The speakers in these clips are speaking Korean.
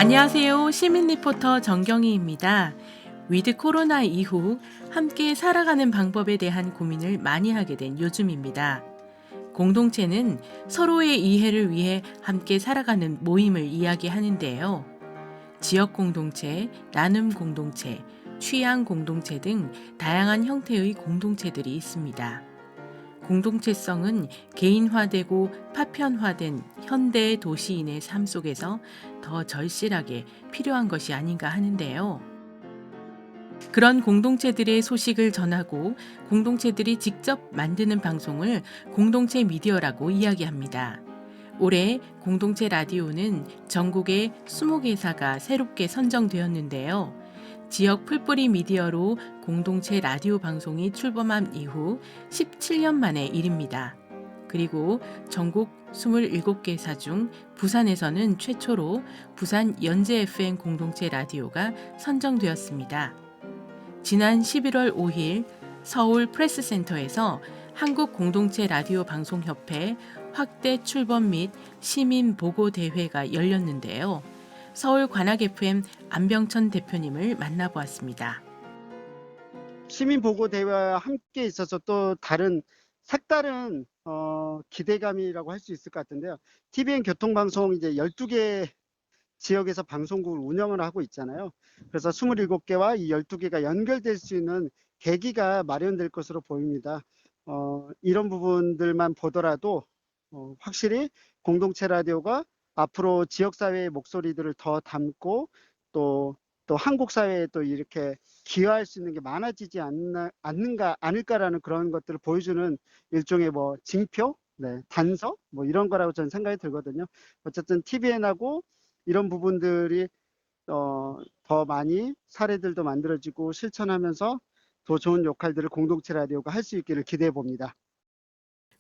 안녕하세요. 시민 리포터 정경희입니다. 위드 코로나 이후 함께 살아가는 방법에 대한 고민을 많이 하게 된 요즘입니다. 공동체는 서로의 이해를 위해 함께 살아가는 모임을 이야기하는데요. 지역 공동체, 나눔 공동체, 취향 공동체 등 다양한 형태의 공동체들이 있습니다. 공동체성은 개인화되고 파편화된 현대 도시인의 삶 속에서 더 절실하게 필요한 것이 아닌가 하는데요. 그런 공동체들의 소식을 전하고 공동체들이 직접 만드는 방송을 공동체 미디어라고 이야기합니다. 올해 공동체 라디오는 전국에 20개사가 새롭게 선정되었는데요. 지역 풀뿌리 미디어로 공동체 라디오 방송이 출범한 이후 17년 만의 일입니다. 그리고 전국 27개사 중 부산에서는 최초로 부산 연재 FM 공동체 라디오가 선정되었습니다. 지난 11월 5일 서울 프레스센터에서 한국공동체 라디오 방송협회 확대 출범 및 시민 보고 대회가 열렸는데요. 서울 관악 FM 안병천 대표님을 만나보았습니다. 시민보고대회와 함께 있어서 또 다른 색다른 기대감이라고 할 수 있을 것 같은데요. TVN 교통방송 이제 12개 지역에서 방송국을 운영을 하고 있잖아요. 그래서 27개와 이 12개가 연결될 수 있는 계기가 마련될 것으로 보입니다. 이런 부분들만 보더라도 확실히 공동체 라디오가 앞으로 지역사회의 목소리들을 더 담고 또 한국 사회에 또 이렇게 기여할 수 있는 게 많아지지 않을까라는 그런 것들을 보여주는 일종의 뭐 징표, 네, 단서 뭐 이런 거라고 저는 생각이 들거든요. 어쨌든 TVN하고 이런 부분들이 더 많이 사례들도 만들어지고 실천하면서 더 좋은 역할들을 공동체 라디오가 할 수 있기를 기대해 봅니다.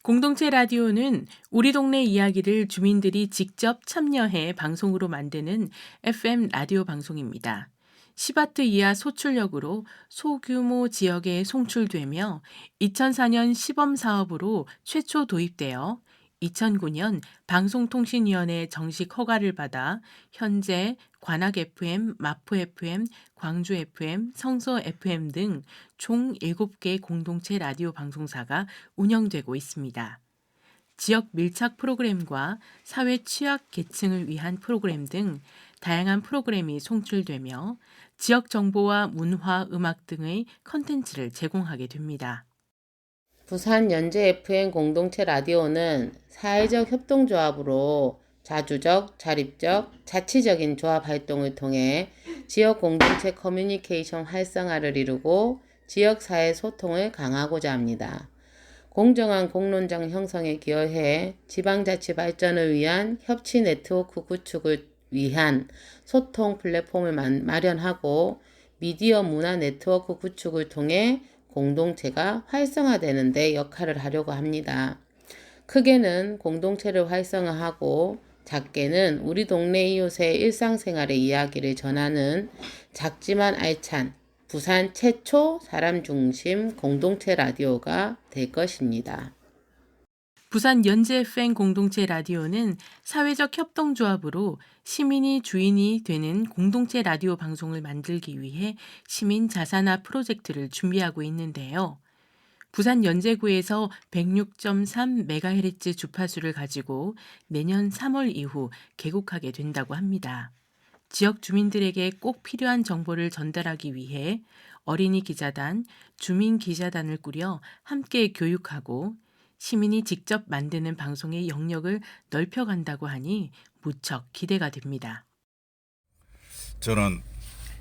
공동체 라디오는 우리 동네 이야기를 주민들이 직접 참여해 방송으로 만드는 FM 라디오 방송입니다. 10와트 이하 소출력으로 소규모 지역에 송출되며 2004년 시범 사업으로 최초 도입되어 2009년 방송통신위원회 정식 허가를 받아 현재 관악 FM, 마포 FM, 광주 FM, 성서 FM 등 총 7개 공동체 라디오 방송사가 운영되고 있습니다. 지역 밀착 프로그램과 사회 취약 계층을 위한 프로그램 등 다양한 프로그램이 송출되며 지역 정보와 문화, 음악 등의 컨텐츠를 제공하게 됩니다. 부산 연재 FM 공동체 라디오는 사회적 협동조합으로 자주적, 자립적, 자치적인 조합 활동을 통해 지역 공동체 커뮤니케이션 활성화를 이루고 지역사회 소통을 강화하고자 합니다. 공정한 공론장 형성에 기여해 지방자치 발전을 위한 협치 네트워크 구축을 위한 소통 플랫폼을 마련하고 미디어 문화 네트워크 구축을 통해 공동체가 활성화되는 데 역할을 하려고 합니다. 크게는 공동체를 활성화하고 작게는 우리 동네 이웃의 일상생활의 이야기를 전하는 작지만 알찬 부산 최초 사람 중심 공동체 라디오가 될 것입니다. 부산 연재 FM 공동체 라디오는 사회적 협동조합으로 시민이 주인이 되는 공동체 라디오 방송을 만들기 위해 시민 자산화 프로젝트를 준비하고 있는데요. 부산 연제구에서 106.3MHz 주파수를 가지고 내년 3월 이후 개국하게 된다고 합니다. 지역 주민들에게 꼭 필요한 정보를 전달하기 위해 어린이 기자단, 주민 기자단을 꾸려 함께 교육하고 시민이 직접 만드는 방송의 영역을 넓혀간다고 하니 무척 기대가 됩니다. 저는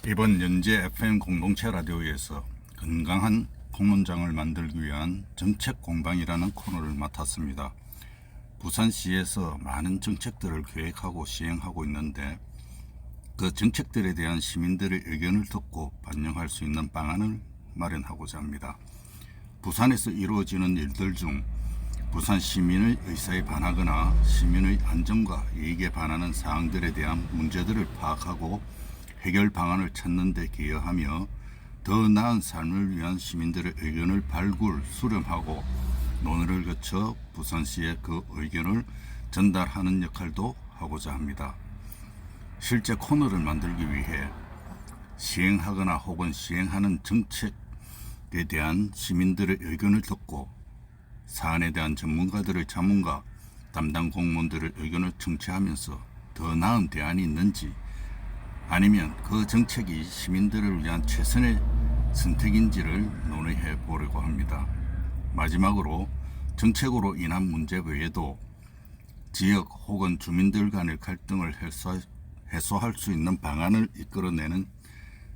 이번 연재 FM 공동체 라디오에서 건강한 공론장을 만들기 위한 정책 공방이라는 코너를 맡았습니다. 부산시에서 많은 정책들을 계획하고 시행하고 있는데 그 정책들에 대한 시민들의 의견을 듣고 반영할 수 있는 방안을 마련하고자 합니다. 부산에서 이루어지는 일들 중 부산 시민의 의사에 반하거나 시민의 안전과 이익에 반하는 사항들에 대한 문제들을 파악하고 해결 방안을 찾는 데 기여하며 더 나은 삶을 위한 시민들의 의견을 발굴, 수렴하고 논의를 거쳐 부산시에 그 의견을 전달하는 역할도 하고자 합니다. 실제 코너를 만들기 위해 시행하거나 혹은 시행하는 정책에 대한 시민들의 의견을 듣고 사안에 대한 전문가들의 자문과 담당 공무원들의 의견을 청취하면서 더 나은 대안이 있는지, 아니면 그 정책이 시민들을 위한 최선의 선택인지를 논의해 보려고 합니다. 마지막으로 정책으로 인한 문제 외에도 지역 혹은 주민들 간의 갈등을 해소할 수 있는 방안을 이끌어내는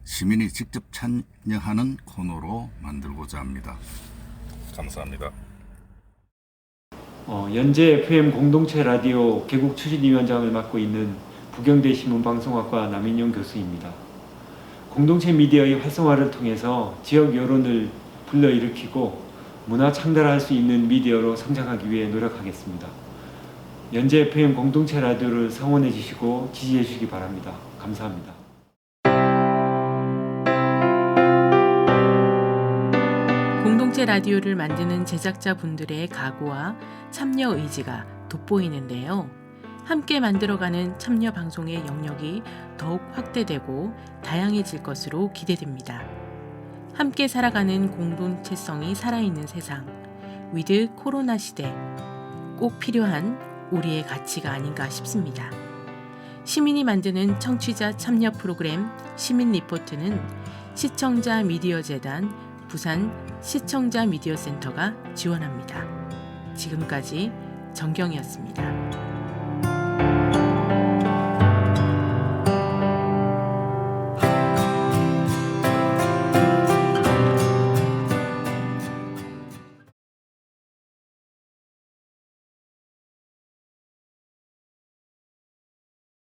시민이 직접 참여하는 코너로 만들고자 합니다. 감사합니다. 연재 FM 공동체 라디오 개국 추진위원장을 맡고 있는 부경대 신문방송학과 남인용 교수입니다. 공동체 미디어의 활성화를 통해서 지역 여론을 불러일으키고 문화 창달할 수 있는 미디어로 성장하기 위해 노력하겠습니다. 연재 FM 공동체 라디오를 성원해 주시고 지지해 주시기 바랍니다. 감사합니다. 공동체 라디오를 만드는 제작자분들의 각오와 참여 의지가 돋보이는데요. 함께 만들어가는 참여 방송의 영역이 더욱 확대되고 다양해질 것으로 기대됩니다. 함께 살아가는 공동체성이 살아있는 세상, 위드 코로나 시대, 꼭 필요한 우리의 가치가 아닌가 싶습니다. 시민이 만드는 청취자 참여 프로그램 시민 리포트는 시청자 미디어 재단 부산 시청자 미디어 센터가 지원합니다. 지금까지 정경이었습니다.